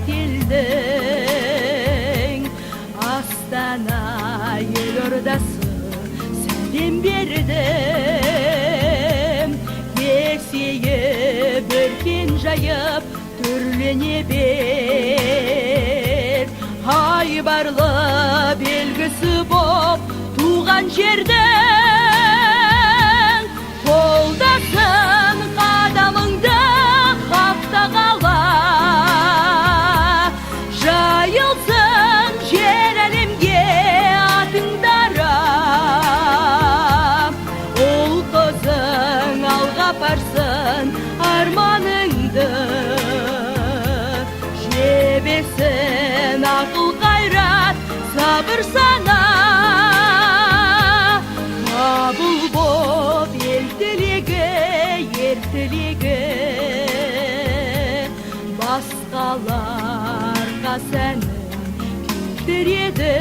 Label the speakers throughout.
Speaker 1: elдің Астана елордасы сәлем бердім Кесеге бүркен жайып түрлене бер Айбарлы белгісі боп туған жердің қолдасын қадамыңды хақта қала жайылсын жер әлемге атыңдарам ол қызың алға барсын арманыңды жебесін ақыл қайрат сабыр сана қабыл боп ел тілегі ер тілегі басқаларға сәнін келтіреді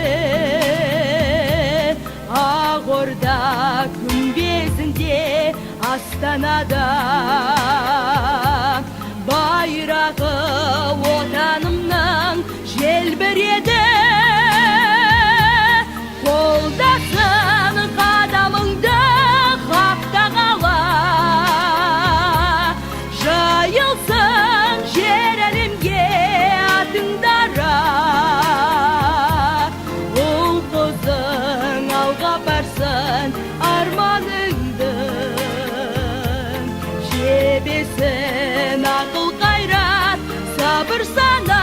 Speaker 1: Ақорда күмбезінде Астанада байрағы отанымның желбіреді қолдасын қадамыңды хақта қала жайылсын жер әлемге атыңдара ұл қызың алға барсын арманыңды жебесін ақыл қайрат сабыр сана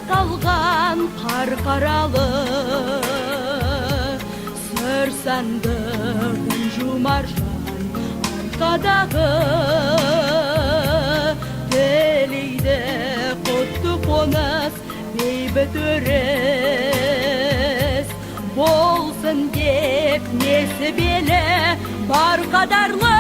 Speaker 1: қалған қарқаралы сыр санды жұмаржан арқадағы тілейді құтты қоныс бейбіт өріс болсын деп несібелі бар қадарлы